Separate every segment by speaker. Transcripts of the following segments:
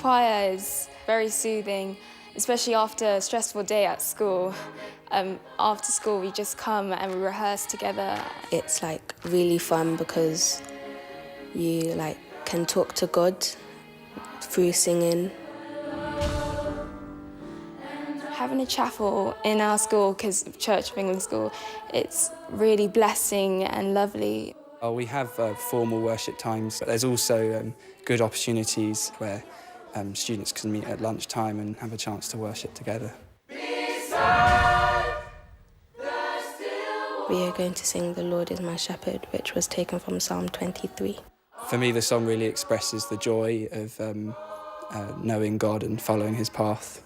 Speaker 1: choir is very soothing, especially after a stressful day at school. After school, we just come and we rehearse together.
Speaker 2: It's like really fun because you can talk to God through singing.
Speaker 1: Having a chapel in our school, because of Church of England School, it's really blessing and lovely.
Speaker 3: We have formal worship times, but there's also good opportunities where students can meet at lunchtime and have a chance to worship together.
Speaker 2: We are going to sing "The Lord is my shepherd," which was taken from Psalm 23.
Speaker 3: For me, the song really expresses the joy of knowing God and following his path.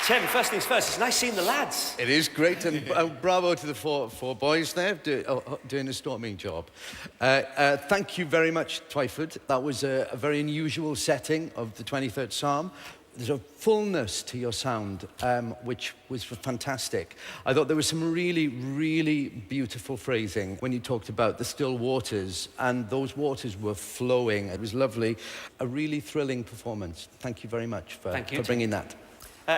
Speaker 4: Tim, first things first, it's nice seeing the lads.
Speaker 5: It is great, and bravo to the four boys there, doing a storming job. Thank you very much, Twyford. That was a very unusual setting of the 23rd Psalm. There's a fullness to your sound, which was fantastic. I thought there was some really, really beautiful phrasing when you talked about the still waters, and those waters were flowing. It was lovely. A really thrilling performance. Thank you very much for bringing that.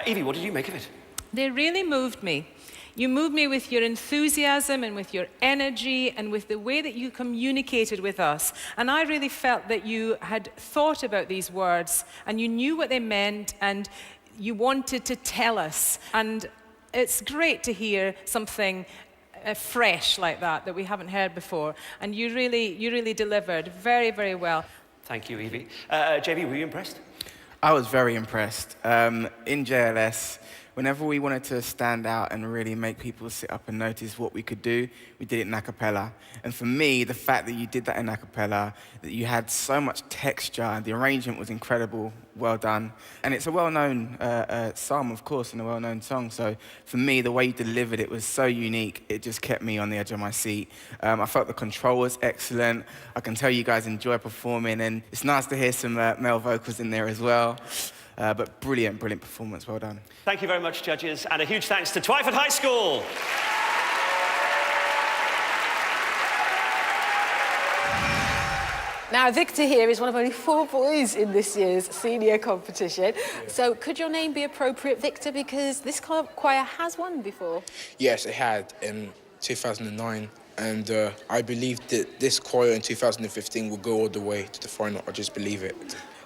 Speaker 4: Evie, what did you make of it?
Speaker 6: They really moved me. You moved me with your enthusiasm and with your energy and with the way that you communicated with us. And I really felt that you had thought about these words and you knew what they meant and you wanted to tell us. And it's great to hear something fresh like that we haven't heard before. And you really delivered very, very well.
Speaker 4: Thank you, Evie. JB, were you impressed?
Speaker 7: I was very impressed. In JLS, whenever we wanted to stand out and really make people sit up and notice what we could do, we did it in a cappella. And for me, the fact that you did that in a cappella, that you had so much texture, and the arrangement was incredible, well done. And it's a well-known psalm, of course, and a well-known song. So for me, the way you delivered it was so unique, it just kept me on the edge of my seat. I felt the control was excellent. I can tell you guys enjoy performing, and it's nice to hear some male vocals in there as well. But brilliant performance, well done.
Speaker 4: Thank you very much, judges, and a huge thanks to Twyford High School.
Speaker 8: Now, Victor here is one of only 4 boys in this year's senior competition. So could your name be appropriate, Victor, because this choir has won before?
Speaker 9: Yes, it had in 2009. And I believe that this choir in 2015 will go all the way to the final. I just believe it.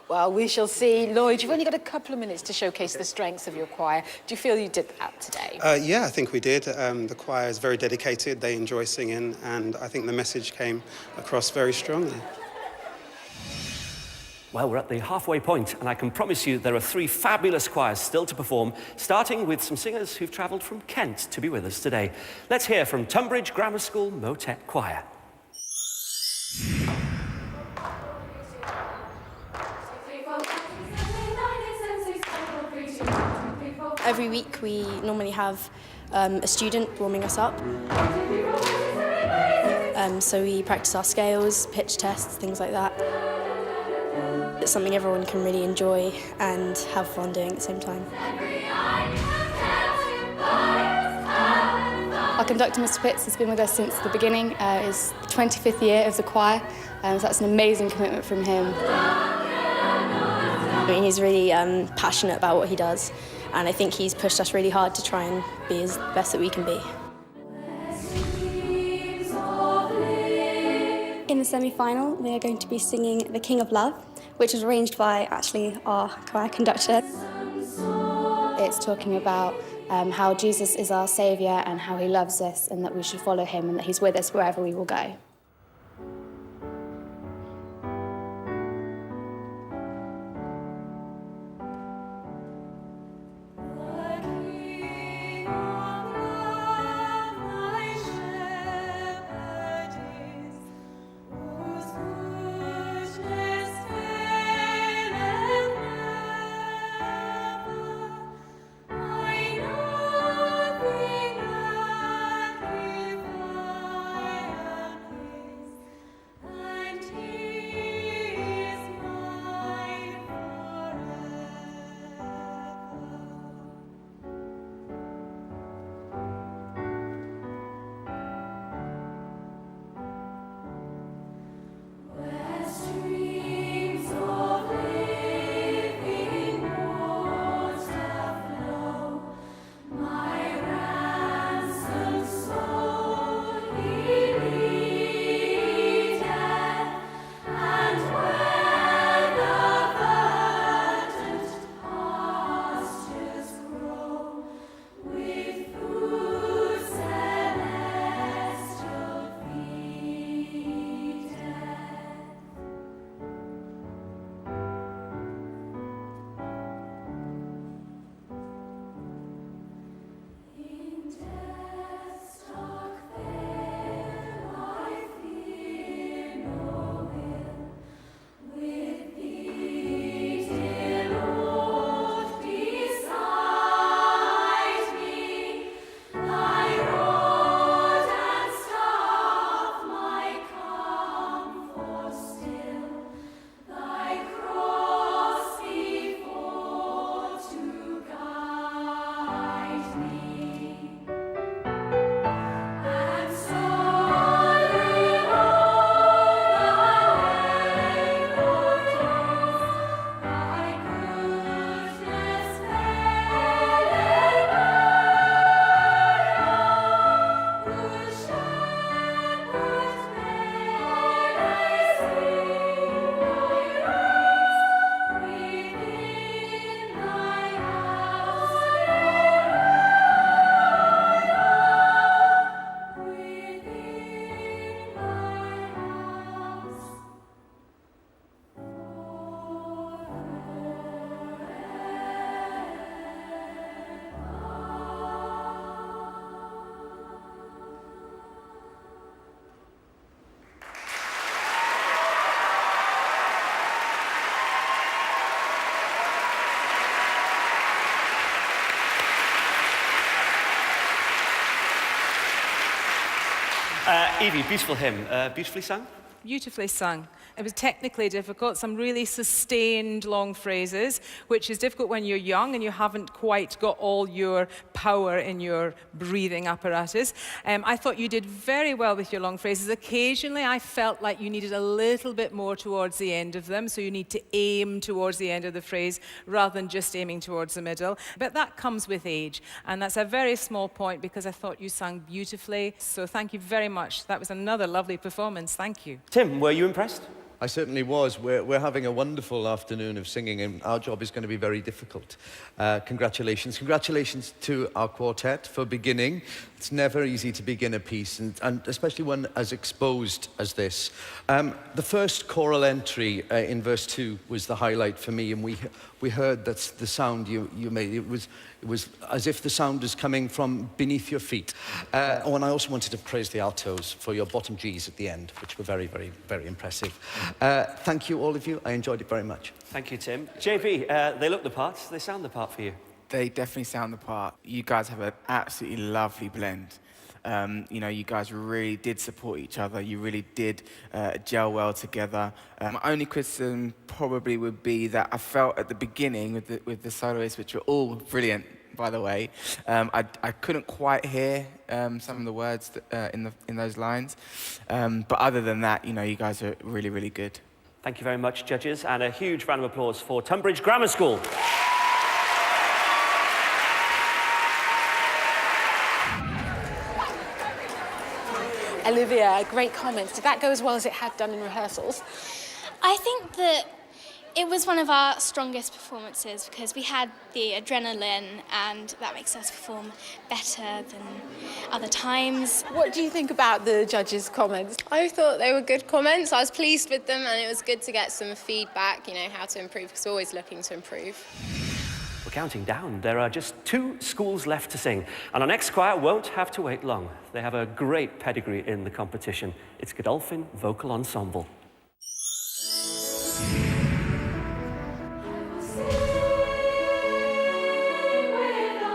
Speaker 8: Well, we shall see. Lloyd, you've only got a couple of minutes to showcase the strengths of your choir. Do you feel you did that today?
Speaker 10: Yeah, I think we did. The choir is very dedicated. They enjoy singing, and I think the message came across very strongly.
Speaker 4: Well, we're at the halfway point, and I can promise you there are 3 fabulous choirs still to perform, starting with some singers who've travelled from Kent to be with us today. Let's hear from Tunbridge Grammar School Motet Choir.
Speaker 2: Every week we normally have a student warming us up. So we practice our scales, pitch tests, things like that. It's something everyone can really enjoy and have fun doing at the same time.
Speaker 1: Our conductor, Mr. Pitts, has been with us since the beginning. It's the 25th year of the choir, so that's an amazing commitment from him.
Speaker 2: I mean, he's really passionate about what he does, and I think he's pushed us really hard to try and be as best that we can be.
Speaker 11: In the semi-final, we are going to be singing The King of Love, which was arranged by actually our choir conductor.
Speaker 1: It's talking about how Jesus is our saviour and how he loves us and that we should follow him and that he's with us wherever we will go.
Speaker 4: Evie, beautiful hymn. Beautifully sung?
Speaker 6: Beautifully sung. It was technically difficult, some really sustained long phrases, which is difficult when you're young and you haven't quite got all your power in your breathing apparatus. I thought you did very well with your long phrases. Occasionally, I felt like you needed a little bit more towards the end of them, so you need to aim towards the end of the phrase rather than just aiming towards the middle. But that comes with age, and that's a very small point because I thought you sang beautifully. So thank you very much. That was another lovely performance. Thank you.
Speaker 4: Tim, were you impressed?
Speaker 5: I certainly was. We're having a wonderful afternoon of singing, and our job is going to be very difficult. Congratulations. Congratulations to our quartet for beginning. It's never easy to begin a piece, and especially one as exposed as this. The first choral entry in verse 2 was the highlight for me, and we heard that's the sound you made. It was as if the sound was coming from beneath your feet. And I also wanted to praise the altos for your bottom Gs at the end, which were very, very, very impressive. Thank you, all of you. I enjoyed it very much.
Speaker 4: Thank you, Tim. JP, they look the part. They sound the part for you.
Speaker 7: They definitely sound the part. You guys have an absolutely lovely blend. You know, you guys really did support each other. You really did gel well together. My only criticism probably would be that I felt at the beginning with the soloists, which were all brilliant, by the way, I couldn't quite hear some of the words that, in those lines. But other than that, you know, you guys are really, really good.
Speaker 4: Thank you very much, judges, and a huge round of applause for Tunbridge Grammar School.
Speaker 8: Olivia, great comments. Did that go as well as it had done in rehearsals?
Speaker 11: I think that it was one of our strongest performances because we had the adrenaline and that makes us perform better than other times.
Speaker 8: What do you think about the judges' comments?
Speaker 12: I thought they were good comments. I was pleased with them, and it was good to get some feedback, you know, how to improve, because we're always looking to improve.
Speaker 4: We're counting down. There are just 2 schools left to sing, and our next choir won't have to wait long. They have a great pedigree in the competition. It's Godolphin Vocal Ensemble.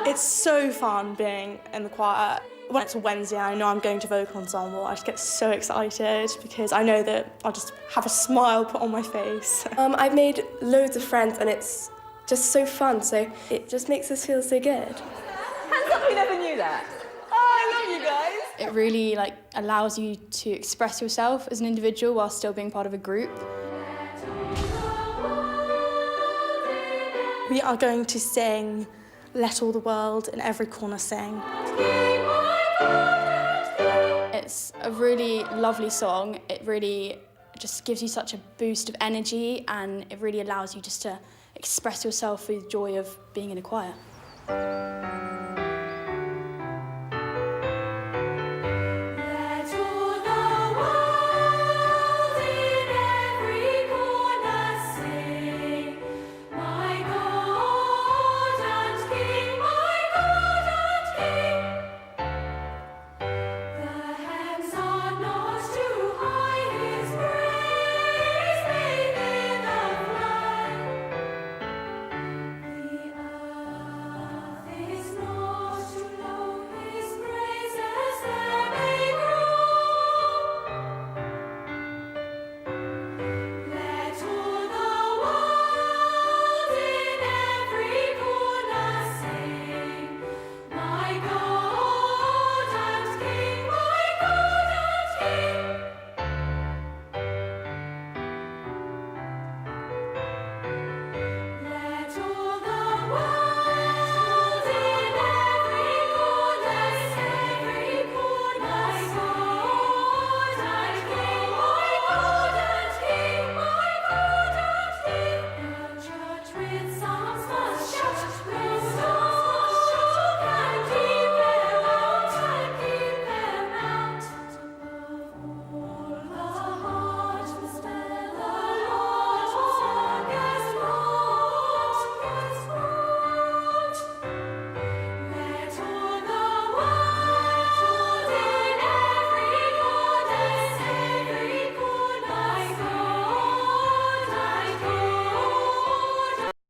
Speaker 2: It's so fun being in the choir. When it's a Wednesday and I know I'm going to vocal ensemble, I just get so excited because I know that I'll just have a smile put on my face.
Speaker 13: I've made loads of friends and it's just so fun, so it just makes us feel so good.
Speaker 8: Hands up, we never knew that. Oh, I love you guys.
Speaker 2: It really allows you to express yourself as an individual while still being part of a group. We are going to sing Let All the World in Every Corner Sing. It's a really lovely song. It really just gives you such a boost of energy and it really allows you just to express yourself with the joy of being in a choir.